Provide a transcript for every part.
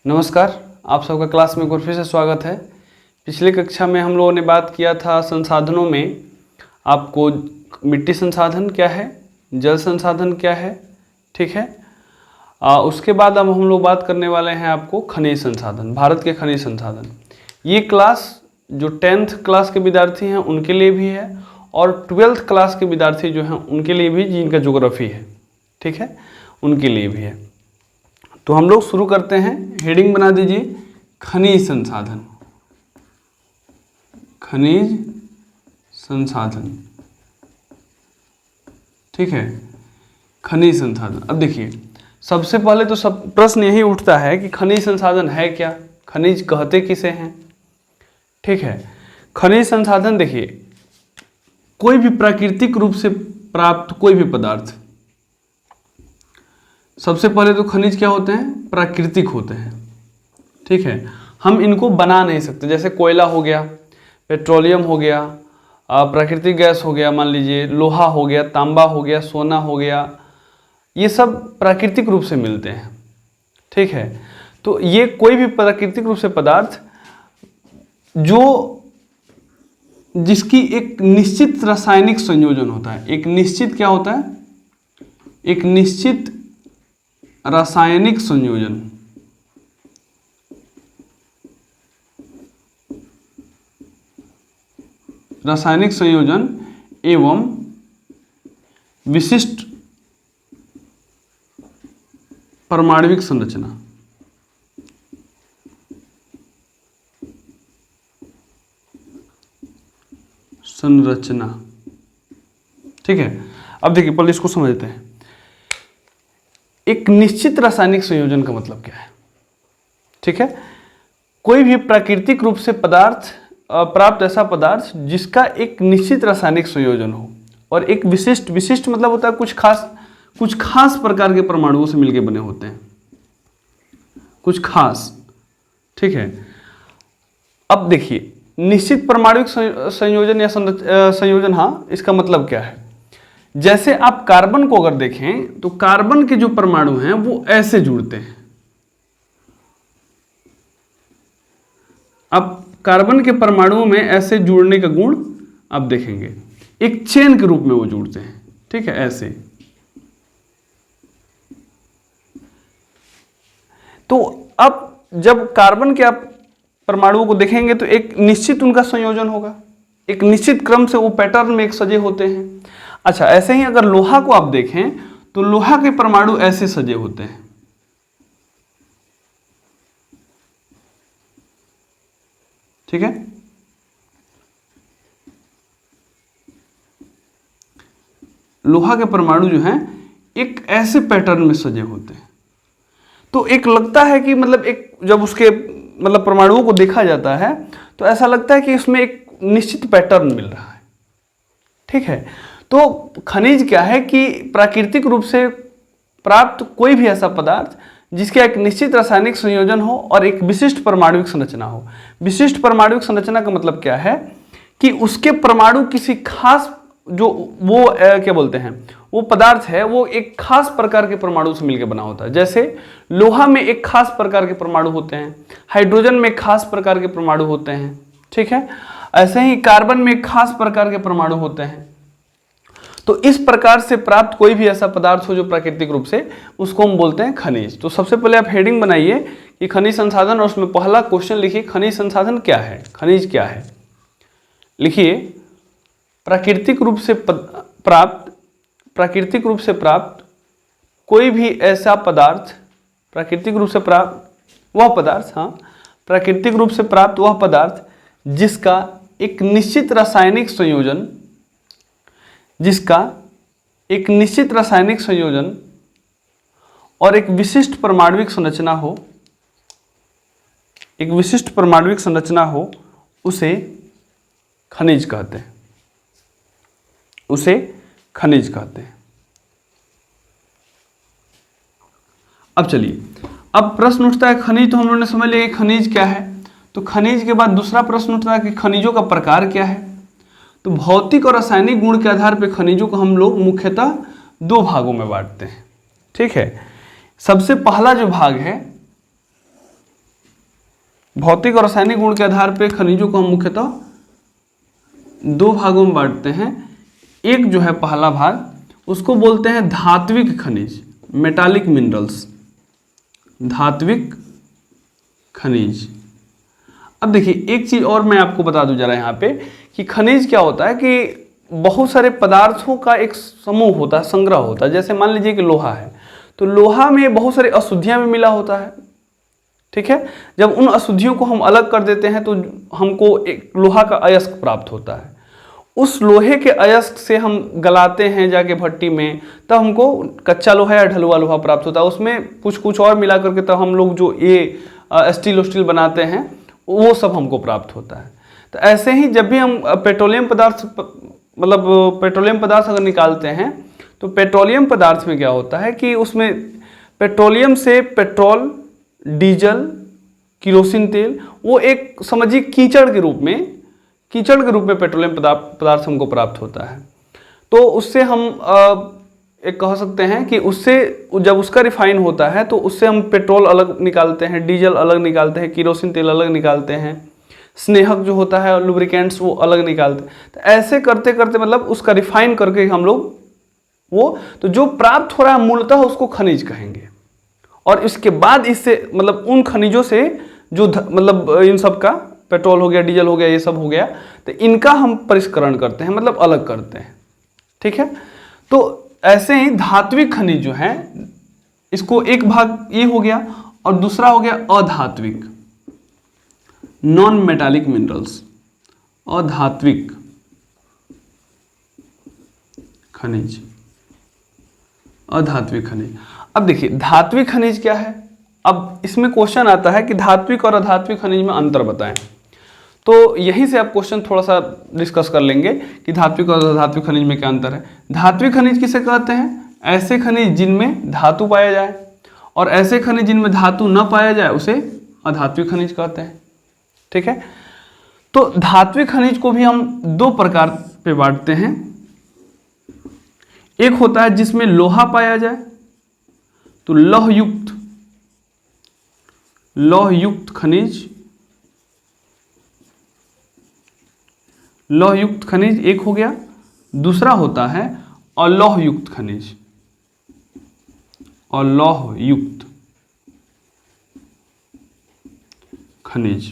नमस्कार, आप सबका क्लास में एक बार फिर से स्वागत है। पिछले कक्षा में हम लोगों ने बात किया था संसाधनों में आपको मिट्टी संसाधन क्या है, जल संसाधन क्या है, ठीक है। उसके बाद अब हम लोग बात करने वाले हैं आपको खनिज संसाधन, भारत के खनिज संसाधन। ये क्लास जो 10th क्लास के विद्यार्थी हैं उनके लिए भी है और 12th क्लास के विद्यार्थी जो हैं उनके लिए भी, जिनका ज्योग्राफी है, ठीक है, उनके लिए भी है। तो हम लोग शुरू करते हैं। हेडिंग बना दीजिए खनिज संसाधन, खनिज संसाधन, ठीक है, खनिज संसाधन। अब देखिए, सबसे पहले तो सब प्रश्न यही उठता है कि खनिज संसाधन है क्या, खनिज कहते किसे हैं, ठीक है। खनिज संसाधन देखिए, कोई भी प्राकृतिक रूप से प्राप्त कोई भी पदार्थ, सबसे पहले तो खनिज क्या होते हैं, प्राकृतिक होते हैं, ठीक है। हम इनको बना नहीं सकते, जैसे कोयला हो गया, पेट्रोलियम हो गया, प्राकृतिक गैस हो गया, मान लीजिए लोहा हो गया, तांबा हो गया, सोना हो गया, ये सब प्राकृतिक रूप से मिलते हैं, ठीक है। तो ये कोई भी प्राकृतिक रूप से पदार्थ जो जिसकी एक निश्चित रासायनिक संयोजन होता है, एक निश्चित क्या होता है, एक निश्चित रासायनिक संयोजन, रासायनिक संयोजन एवं विशिष्ट परमाणविक संरचना, ठीक है। अब देखिए, पहले इसको समझते हैं। एक निश्चित रासायनिक संयोजन का मतलब क्या है, ठीक है। कोई भी प्राकृतिक रूप से पदार्थ प्राप्त ऐसा पदार्थ जिसका एक निश्चित रासायनिक संयोजन हो और एक विशिष्ट मतलब होता है कुछ खास प्रकार के परमाणुओं से मिलकर बने होते हैं, कुछ खास, ठीक है। अब देखिए, निश्चित परमाणुविक संयोजन या संयोजन, हाँ, इसका मतलब क्या है। जैसे आप कार्बन को अगर देखें तो कार्बन के जो परमाणु हैं वो ऐसे जुड़ते हैं। अब कार्बन के परमाणुओं में ऐसे जुड़ने का गुण आप देखेंगे, एक चेन के रूप में वो जुड़ते हैं, ठीक है, ऐसे। तो अब जब कार्बन के आप परमाणुओं को देखेंगे तो एक निश्चित उनका संयोजन होगा, एक निश्चित क्रम से वो पैटर्न में एक सजे होते हैं। अच्छा, ऐसे ही अगर लोहा को आप देखें तो लोहा के परमाणु ऐसे सजे होते हैं, ठीक है। लोहा के परमाणु जो हैं एक ऐसे पैटर्न में सजे होते हैं। तो एक लगता है कि मतलब एक जब उसके मतलब परमाणुओं को देखा जाता है तो ऐसा लगता है कि इसमें एक निश्चित पैटर्न मिल रहा है, ठीक है। तो खनिज क्या है कि प्राकृतिक रूप से प्राप्त कोई भी ऐसा पदार्थ जिसका एक निश्चित रासायनिक संयोजन हो और एक विशिष्ट परमाणुविक संरचना हो। विशिष्ट परमाणुविक संरचना का मतलब क्या है कि उसके परमाणु किसी खास, जो वो क्या बोलते हैं, वो पदार्थ है वो एक खास प्रकार के परमाणु से मिलकर बना होता है। जैसे लोहा में एक खास प्रकार के परमाणु होते हैं, हाइड्रोजन में एक खास प्रकार के परमाणु होते हैं, ठीक है। ऐसे ही कार्बन में एक खास प्रकार के परमाणु होते हैं। तो इस प्रकार से प्राप्त कोई भी ऐसा पदार्थ हो जो प्राकृतिक रूप से, उसको हम बोलते हैं खनिज। तो सबसे पहले आप हेडिंग बनाइए कि खनिज संसाधन, और उसमें पहला क्वेश्चन लिखिए खनिज संसाधन क्या है, खनिज क्या है। लिखिए प्राकृतिक रूप से प्राप्त कोई भी ऐसा पदार्थ, प्राकृतिक रूप से प्राप्त वह पदार्थ, हाँ, प्राकृतिक रूप से प्राप्त वह पदार्थ जिसका एक निश्चित रासायनिक संयोजन, जिसका एक निश्चित रासायनिक संयोजन और एक विशिष्ट परमाणुविक संरचना हो, एक विशिष्ट परमाणुविक संरचना हो, उसे खनिज कहते हैं, उसे खनिज कहते हैं। अब चलिए, अब प्रश्न उठता है खनिज, तो हम लोगों ने समझ लिया कि खनिज क्या है। तो खनिज के बाद दूसरा प्रश्न उठता है कि खनिजों का प्रकार क्या है। तो भौतिक और रासायनिक गुण के आधार पर खनिजों को हम लोग मुख्यतः दो भागों में बांटते हैं, ठीक है। सबसे पहला जो भाग है भौतिक और रासायनिक गुण के आधार पर खनिजों को हम मुख्यतः दो भागों में बांटते हैं। एक जो है पहला भाग, उसको बोलते हैं धात्विक खनिज, मेटालिक मिनरल्स, धात्विक खनिज। अब देखिए एक चीज और मैं आपको बता दूं जरा यहाँ पे कि खनिज क्या होता है कि बहुत सारे पदार्थों का एक समूह होता है, संग्रह होता है। जैसे मान लीजिए कि लोहा है, तो लोहा में बहुत सारी अशुद्धियां भी मिला होता है, ठीक है। जब उन अशुद्धियों को हम अलग कर देते हैं तो हमको एक लोहा का अयस्क प्राप्त होता है। उस लोहे के अयस्क से हम गलाते हैं जाके भट्टी में, तब हमको कच्चा लोहा या ढलुआ लोहा प्राप्त होता है। उसमें कुछ और मिला करके तब हम लोग जो ये स्टील बनाते हैं वो सब हमको प्राप्त होता है। तो ऐसे ही जब भी हम पेट्रोलियम पदार्थ पेट्रोलियम पदार्थ अगर निकालते हैं, तो पेट्रोलियम पदार्थ में क्या होता है कि उसमें पेट्रोलियम से पेट्रोल, डीजल, किरोसिन तेल, वो एक समझिए कीचड़ के रूप में पेट्रोलियम पदार्थ हमको प्राप्त होता है। तो उससे हम एक कह सकते हैं कि उससे जब उसका रिफाइन होता है तो उससे हम पेट्रोल अलग निकालते हैं, डीजल अलग निकालते हैं, किरोसिन तेल अलग निकालते हैं, स्नेहक जो होता है लुब्रिकेंट्स वो अलग निकालते हैं। तो ऐसे करते करते उसका रिफाइन करके हम लोग वो, तो जो प्राप्त हो रहा है मूलतः उसको खनिज कहेंगे। और इसके बाद इससे उन खनिजों से जो इन सब का पेट्रोल हो गया, डीजल हो गया, ये सब हो गया, तो इनका हम परिष्करण करते हैं, अलग करते हैं, ठीक है। तो ऐसे ही धात्विक खनिज जो है, इसको एक भाग ये हो गया और दूसरा हो गया अधात्विक, नॉन मेटालिक मिनरल्स, अधात्विक खनिज, अधात्विक खनिज। अब देखिए धात्विक खनिज क्या है। अब इसमें क्वेश्चन आता है कि धात्विक और अधात्विक खनिज में अंतर बताएं। तो यहीं से आप क्वेश्चन थोड़ा सा डिस्कस कर लेंगे कि धात्विक और अधात्विक खनिज में क्या अंतर है। धात्विक खनिज किसे कहते हैं? ऐसे खनिज जिनमें धातु पाया जाए, और ऐसे खनिज जिनमें धातु न पाया जाए उसे अधात्विक खनिज कहते हैं, ठीक है। तो धात्विक खनिज को भी हम दो प्रकार पे बांटते हैं। एक होता है जिसमें लोहा पाया जाए, तो लौहयुक्त खनिज, लौहयुक्त खनिज एक हो गया। दूसरा होता है अलौहयुक्त खनिज, अलौहयुक्त खनिज,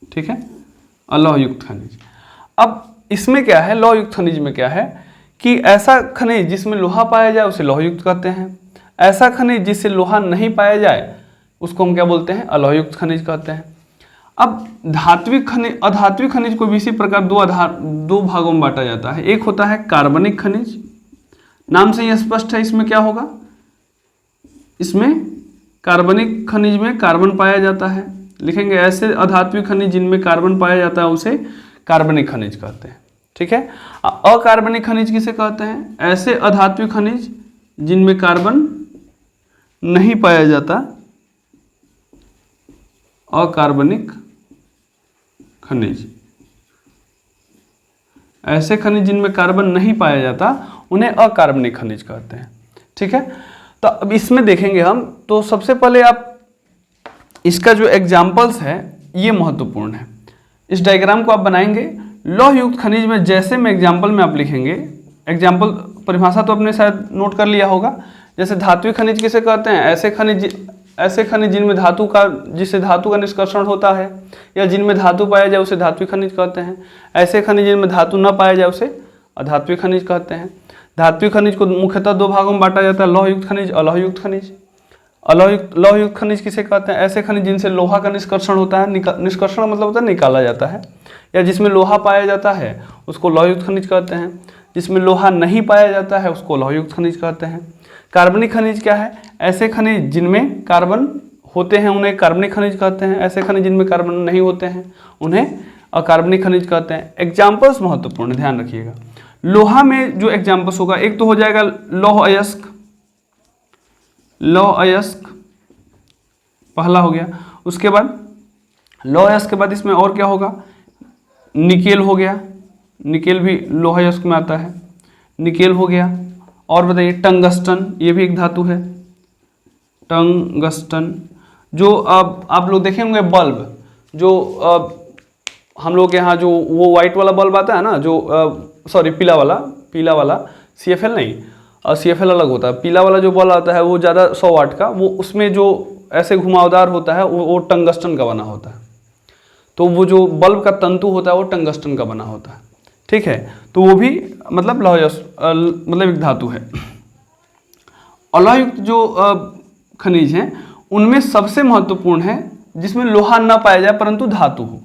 ठीक है, अलौहयुक्त खनिज। अब इसमें क्या है, लौहयुक्त खनिज में क्या है कि ऐसा खनिज जिसमें लोहा पाया जाए उसे लौहयुक्त कहते हैं, ऐसा खनिज जिससे लोहा नहीं पाया जाए उसको हम क्या बोलते हैं? अलौहयुक्त खनिज कहते हैं। अब धात्विक खनिज, अधात्विक खनिज को भी इसी प्रकार दो भागों में बांटा जाता है। एक होता है कार्बनिक खनिज, नाम से ही स्पष्ट है इसमें क्या होगा, इसमें कार्बनिक खनिज में कार्बन पाया जाता है, लिखेंगे ऐसे अधात्विक खनिज जिनमें कार्बन पाया जाता है उसे कार्बनिक खनिज कहते हैं, ठीक है। अकार्बनिक खनिज किसे कहते हैं? ऐसे अधात्विक खनिज जिनमें कार्बन नहीं पाया जाता, अकार्बनिक खनिज। ऐसे खनिज जिनमें कार्बन नहीं पाया जाता उन्हें अकार्बनिक खनिज कहते हैं, ठीक है। तो अब इसमें देखेंगे हम, तो सबसे पहले आप इसका जो एग्जाम्पल्स है ये महत्वपूर्ण है। इस डायग्राम को आप बनाएंगे, लौहयुक्त खनिज में जैसे में एग्जाम्पल में आप लिखेंगे, एग्जाम्पल परिभाषा तो आपने शायद नोट कर लिया होगा। जैसे धात्विक खनिज किसे कहते हैं? ऐसे खनिज जिससे धातु का निष्कर्षण होता है या जिनमें धातु पाया जाए उसे धात्विक खनिज कहते हैं। ऐसे खनिज जिनमें धातु न पाया जाए उसे अधात्विक खनिज कहते हैं। धात्विक खनिज को मुख्यतः दो भागों में बांटा जाता है, लौहयुक्त खनिज, अलौहयुक्त खनिज। लौहयुक्त खनिज किसे कहते हैं? ऐसे खनिज जिनसे लोहा का निष्कर्षण होता है, निष्कर्षण मतलब होता है निकाला जाता है, या जिसमें लोहा पाया जाता है उसको लौहयुक्त खनिज कहते हैं। जिसमें लोहा नहीं पाया जाता है उसको लौहयुक्त खनिज कहते हैं। कार्बनिक खनिज क्या है? ऐसे खनिज जिनमें कार्बन होते हैं उन्हें कार्बनिक खनिज कहते हैं। ऐसे खनिज जिनमें कार्बन नहीं होते हैं उन्हें अकार्बनिक खनिज कहते हैं। एग्जाम्पल्स महत्वपूर्ण, ध्यान रखिएगा। लोहा में जो एग्जाम्पल्स होगा, एक तो हो जाएगा लौह अयस्क, लौह अयस्क पहला हो गया। उसके बाद लौह अयस्क के बाद इसमें और क्या होगा? निकेल हो गया, निकेल भी लौह अयस्क में आता है, निकेल हो गया। और बताइए टंगस्टन, ये भी एक धातु है, टंगस्टन। जो आप लोग देखे होंगे बल्ब, जो हम लोग के यहाँ जो वो वाइट वाला बल्ब आता है ना, जो सॉरी पीला वाला CFL नहीं, CFL अलग होता है। पीला वाला जो बल्ब आता है वो ज़्यादा 100 वाट का, वो उसमें जो ऐसे घुमावदार होता है वो टंगस्टन का बना होता है। तो वो जो बल्ब का तंतु होता है वो टंगस्टन का बना होता है, ठीक है। तो वो भी मतलब मतलब एक धातु है। अलौहयुक्त जो खनिज हैं उनमें सबसे महत्वपूर्ण है जिसमें लोहा न पाया जाए परंतु धातु हो।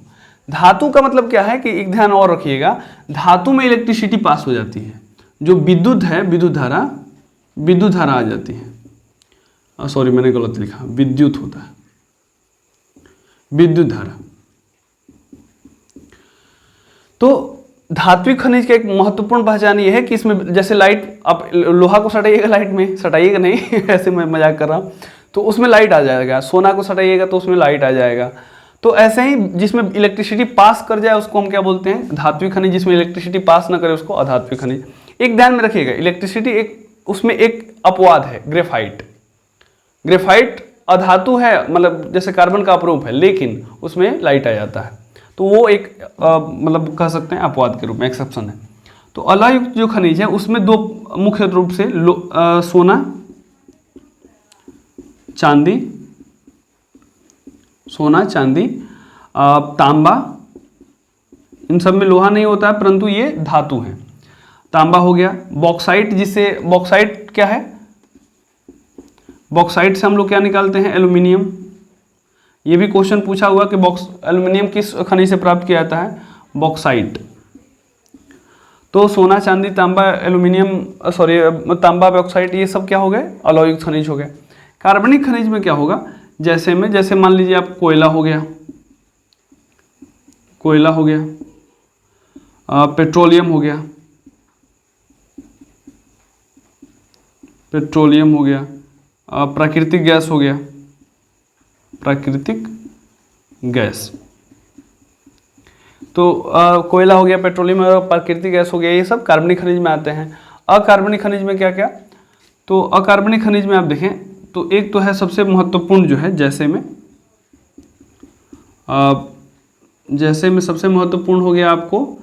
धातु का मतलब क्या है कि एक ध्यान और रखिएगा, धातु में इलेक्ट्रिसिटी पास हो जाती है, जो विद्युत है विद्युत धारा आ जाती है। सॉरी मैंने गलत लिखा, विद्युत होता है, विद्युत धारा। तो धात्विक खनिज का एक महत्वपूर्ण पहचान ये है कि इसमें जैसे लाइट, आप लोहा को सटाइएगा लाइट में, सटाइएगा नहीं ऐसे मैं मजाक कर रहा हूँ, तो उसमें लाइट आ जाएगा। सोना को सटाइएगा तो उसमें लाइट आ जाएगा। तो ऐसे ही जिसमें इलेक्ट्रिसिटी पास कर जाए उसको हम क्या बोलते हैं, धात्विक खनिज। जिसमें इलेक्ट्रिसिटी पास ना करे उसको अधात्विक खनिज। एक ध्यान में रखिएगा, इलेक्ट्रिसिटी उसमें एक अपवाद है, ग्रेफाइट अधातु है, मतलब जैसे कार्बन का अपरूप है, लेकिन उसमें लाइट आ जाता है। तो वो एक मतलब कह सकते हैं अपवाद के रूप में, एक्सेप्शन है। तो अलौहयुक्त जो खनिज है उसमें दो मुख्य रूप से सोना चांदी, तांबा, इन सब में लोहा नहीं होता है परंतु ये धातु है। तांबा हो गया, बॉक्साइट, जिससे बॉक्साइट क्या है, बॉक्साइट से हम लोग क्या निकालते हैं, एल्यूमिनियम। ये भी क्वेश्चन पूछा हुआ कि एल्यूमिनियम किस खनिज से प्राप्त किया जाता है, बॉक्साइट। तो सोना चांदी तांबा एल्यूमिनियम तांबा बॉक्साइट ये सब क्या हो गए, अलौहयुक्त खनिज हो गए। कार्बनिक खनिज में क्या होगा, जैसे मान लीजिए आप कोयला हो गया, पेट्रोलियम हो गया, प्राकृतिक गैस हो गया, तो कोयला हो गया, पेट्रोलियम और प्राकृतिक गैस हो गया, ये सब कार्बनिक खनिज में आते हैं। अकार्बनिक खनिज में क्या क्या, तो अकार्बनिक खनिज में आप देखें तो एक तो है सबसे महत्वपूर्ण जो है, जैसे में सबसे महत्वपूर्ण हो गया आपको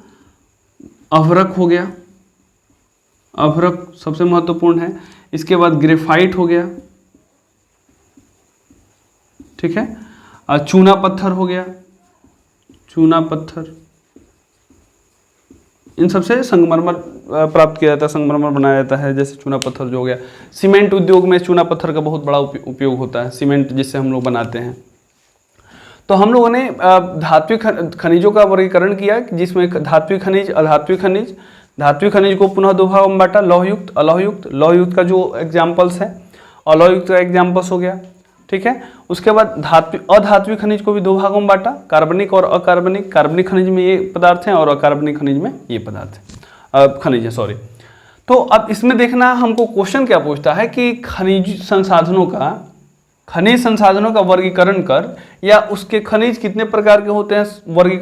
अभ्रक हो गया, अभ्रक सबसे महत्वपूर्ण है। इसके बाद ग्रेफाइट हो गया, ठीक है। चूना पत्थर हो गया, इन सबसे संगमरमर प्राप्त किया जाता है, संगमरमर बनाया जाता है, जैसे चूना पत्थर जो हो गया। सीमेंट उद्योग में चूना पत्थर का बहुत बड़ा उपयोग होता है, सीमेंट जिससे हम लोग बनाते हैं। तो हम लोगों ने धात्विक खनिजों का वर्गीकरण किया जिसमें धात्विक खनिज, अधात्विक खनिज। धात्विक खनिज को पुनः दो भागों में बांटा, लौहयुक्त, अलौहयुक्त। लौहयुक्त का जो एग्जाम्पल्स है, अलौहयुक्त का एग्जाम्पल्स हो गया, ठीक है। उसके बाद अधात्विक खनिज को भी दो भागों में बांटा, कार्बनिक और अकार्बनिक। कार्बनिक खनिज में ये पदार्थ हैं और अकार्बनिक खनिज में ये पदार्थ है, खनिज है, सॉरी। तो अब इसमें देखना हमको क्वेश्चन क्या पूछता है कि खनिज संसाधनों का वर्गीकरण कर, या उसके खनिज कितने प्रकार के होते हैं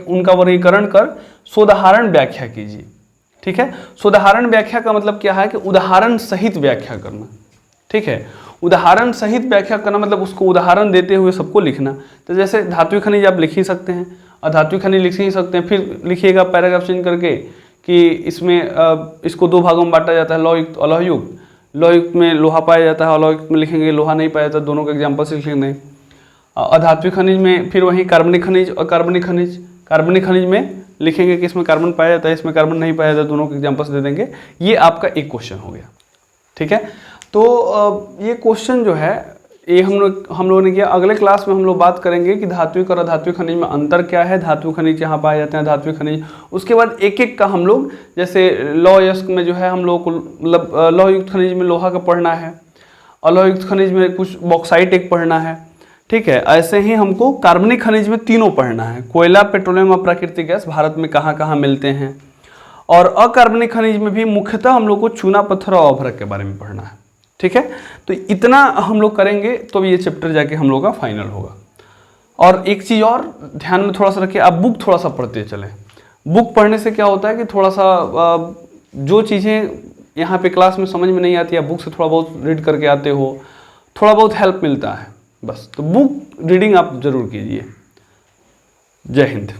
उनका वर्गीकरण कर सोदाहरण व्याख्या कीजिए, ठीक है। सोदाहरण व्याख्या का मतलब क्या है कि उदाहरण सहित व्याख्या करना, ठीक है। उदाहरण सहित व्याख्या करना मतलब उसको उदाहरण देते हुए सबको लिखना। तो जैसे धात्विक खनिज आप लिख ही सकते हैं, अधात्विक खनिज लिख ही सकते हैं। फिर लिखिएगा पैराग्राफ चेंज करके कि इसमें इसको दो भागों में बांटा जाता है, लौहयुक्त, अलौहयुक्त। लौहयुक्त में लोहा पाया जाता है, अलौहयुक्त में लिखेंगे लिखेंगे लोहा नहीं पाया जाता, दोनों का एग्जाम्पल से लिख दें। अधात्विक खनिज में फिर वही कार्बनिक खनिज और कार्बनिक खनिज। कार्बनिक खनिज में लिखेंगे कि इसमें कार्बन पाया जाता है, इसमें कार्बन नहीं पाया जाता, दोनों के एग्जाम्पल्स दे देंगे। ये आपका एक क्वेश्चन हो गया, ठीक है। तो ये क्वेश्चन जो है ये हम लोगों ने किया। अगले क्लास में हम लोग बात करेंगे कि धात्विक और अधात्विक खनिज में अंतर क्या है, धात्विक खनिज यहाँ पाए जाते हैं, धात्विक खनिज। उसके बाद एक एक का हम लोग, जैसे लौहयुक्त में जो है हम लोग को मतलब लौहयुक्त खनिज में लोहा का पढ़ना है, अलौहयुक्त खनिज में कुछ बॉक्साइट एक पढ़ना है, ठीक है। ऐसे ही हमको कार्बनिक खनिज में तीनों पढ़ना है, कोयला, पेट्रोलियम और प्राकृतिक गैस भारत में कहाँ कहाँ मिलते हैं। और अकार्बनिक खनिज में भी मुख्यतः हम लोग को चूना पत्थर और अभ्रक के बारे में पढ़ना है, ठीक है। तो इतना हम लोग करेंगे तो ये चैप्टर जाके हम लोग का फाइनल होगा। और एक चीज़ और ध्यान में थोड़ा सा रखिए, आप बुक थोड़ा सा पढ़ते चलें। बुक पढ़ने से क्या होता है कि थोड़ा सा जो चीज़ें यहाँ पे क्लास में समझ में नहीं आती है, बुक से थोड़ा बहुत रीड करके आते हो, थोड़ा बहुत हेल्प मिलता है, बस, तो बुक रीडिंग आप जरूर कीजिए। जय हिंद।